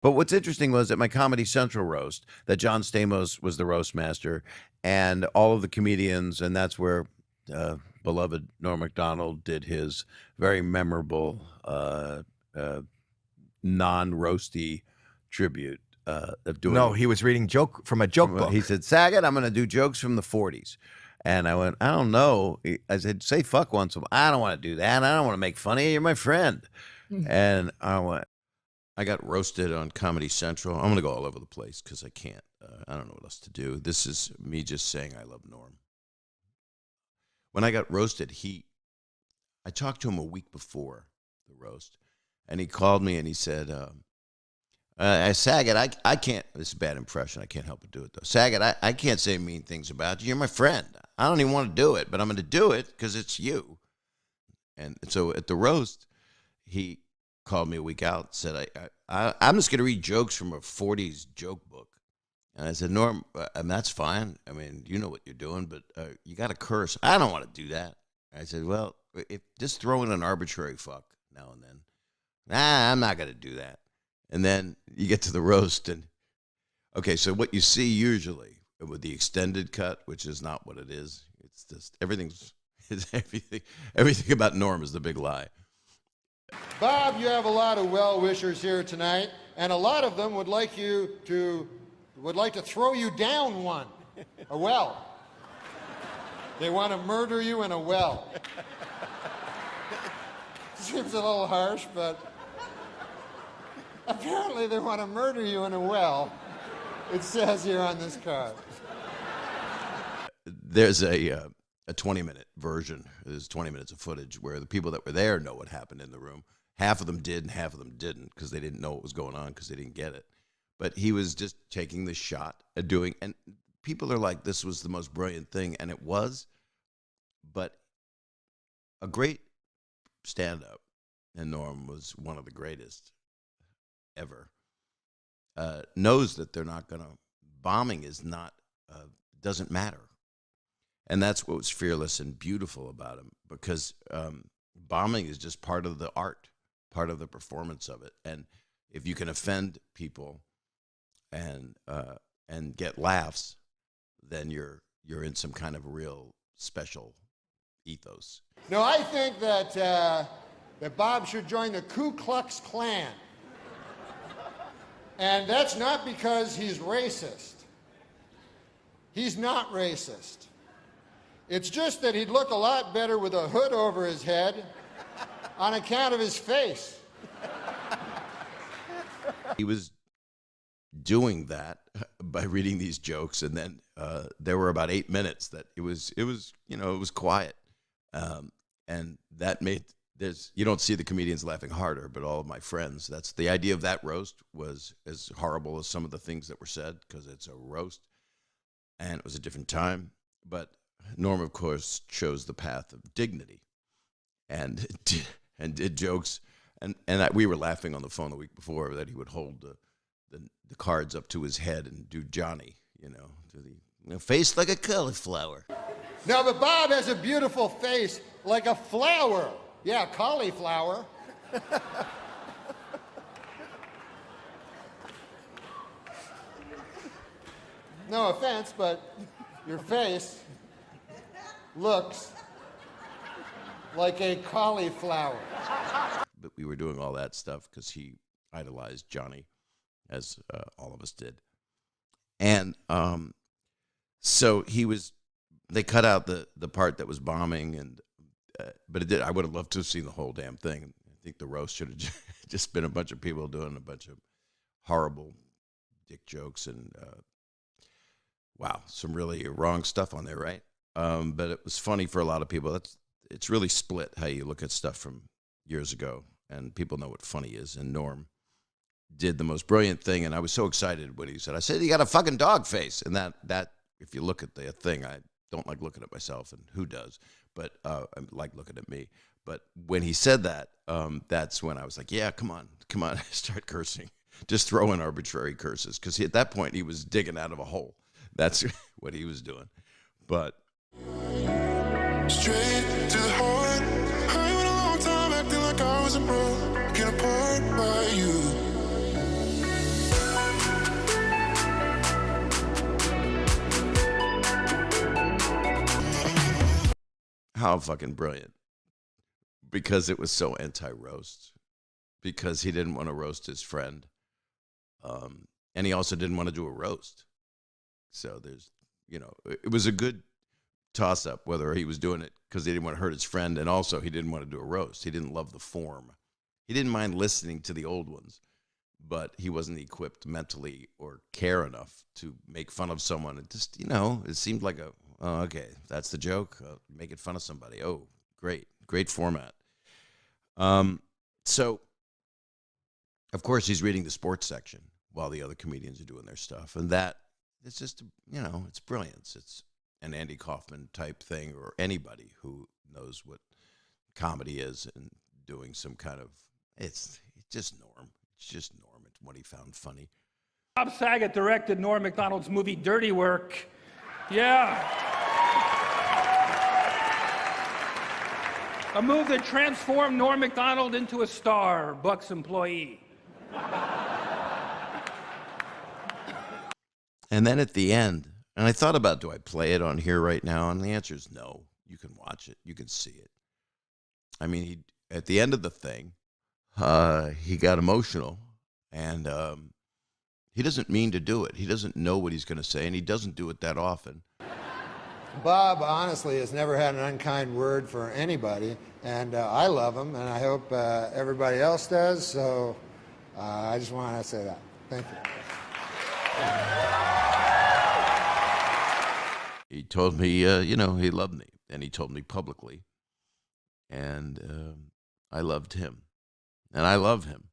But what's interesting was at my Comedy Central roast that John Stamos was the roast master, and all of the comedians, and that's where beloved Norm Macdonald did his very memorable non-roasty tribute of doing. No, he was reading joke from a joke book. He said, "Saget, I'm going to do jokes from the '40s." And I went, "I don't know." I said, "Say fuck once." I don't want to do that. I don't want to make fun of you. You're my friend. And I went, I got roasted on Comedy Central. I'm going to go all over the place because I can't. I don't know what else to do. This is me just saying I love Norm. When I got roasted, I talked to him a week before the roast, and he called me and he said, Saget, I can't, this is a bad impression. I can't help but do it, though. Saget, I can't say mean things about you. You're my friend. I don't even want to do it, but I'm going to do it because it's you. And so at the roast, he called me a week out, said, I'm just going to read jokes from a 40s joke book. And I said, Norm, that's fine. I mean, you know what you're doing, but you got to curse. I don't want to do that. I said, well, just throw in an arbitrary fuck now and then. Nah, I'm not going to do that. And then you get to the roast, and okay, so what you see usually with the extended cut, which is not what it is, it's just everything about Norm is the big lie. Bob, you have a lot of well-wishers here tonight, and a lot of them would like to throw you down one, a well. They want to murder you in a well. Seems a little harsh, but apparently they want to murder you in a well. It says here on this card. There's a 20-minute version. There's 20 minutes of footage where the people that were there know what happened in the room. Half of them did and half of them didn't because they didn't know what was going on because they didn't get it. But he was just taking the shot at doing, and people are like, this was the most brilliant thing, and it was. But a great stand-up, and Norm was one of the greatest ever, knows that they're not going to, bombing is not, doesn't matter. And that's what was fearless and beautiful about him, because bombing is just part of the art, part of the performance of it. And if you can offend people and get laughs, then you're in some kind of real special ethos. No, I think that Bob should join the Ku Klux Klan. And that's not because he's racist. He's not racist. It's just that he'd look a lot better with a hood over his head on account of his face. He was doing that by reading these jokes, and then there were about 8 minutes that it was quiet, and that made you don't see the comedians laughing harder, but all of my friends. That's the idea of that roast, was as horrible as some of the things that were said because it's a roast, and it was a different time. But Norm, of course, chose the path of dignity, and did jokes, and we were laughing on the phone the week before that he would hold the cards up to his head and do Johnny, face like a cauliflower. No, but Bob has a beautiful face like a flower. Yeah, cauliflower. No offense, but your face looks like a cauliflower. But we were doing all that stuff because he idolized Johnny, as all of us did. And so they cut out the part that was bombing, and but it did. I would have loved to have seen the whole damn thing. I think the roast should have just been a bunch of people doing a bunch of horrible dick jokes and wow, some really wrong stuff on there, right? But it was funny for a lot of people. It's really split how you look at stuff from years ago, and people know what funny is. And Norm did the most brilliant thing, and I was so excited when he said, I said, you got a fucking dog face. And that if you look at the thing, I don't like looking at myself, and who does? But I like looking at me. But when he said that, that's when I was like, yeah, come on, start cursing. Just throw in arbitrary curses, because at that point he was digging out of a hole. That's what he was doing. But straight to the heart. I went a long time acting like I wasn't broken apart by you. How fucking brilliant. Because it was so anti-roast. Because he didn't want to roast his friend. And he also didn't want to do a roast. So there's, it was a good toss-up whether he was doing it because he didn't want to hurt his friend, and also he didn't want to do a roast. He didn't love the form. He didn't mind listening to the old ones, but he wasn't equipped mentally or care enough to make fun of someone. It just, it seemed like okay, that's the joke, making fun of somebody. Oh, great format. So, of course, he's reading the sports section while the other comedians are doing their stuff, and that, it's just, it's brilliance. It's an Andy Kaufman type thing, or anybody who knows what comedy is and doing some kind of, it's just Norm. It's just Norm. It's what he found funny. Bob Saget directed Norm Macdonald's movie Dirty Work. Yeah. A move that transformed Norm Macdonald into a star, Buck's employee. And then at the end, and I thought about, do I play it on here right now? And the answer is no. You can watch it. You can see it. I mean, at the end of the thing, he got emotional, and he doesn't mean to do it. He doesn't know what he's going to say, and he doesn't do it that often. Bob, honestly, has never had an unkind word for anybody, and I love him, and I hope everybody else does, so I just want to say that. Thank you. He told me, he loved me, and he told me publicly, and I loved him, and I love him.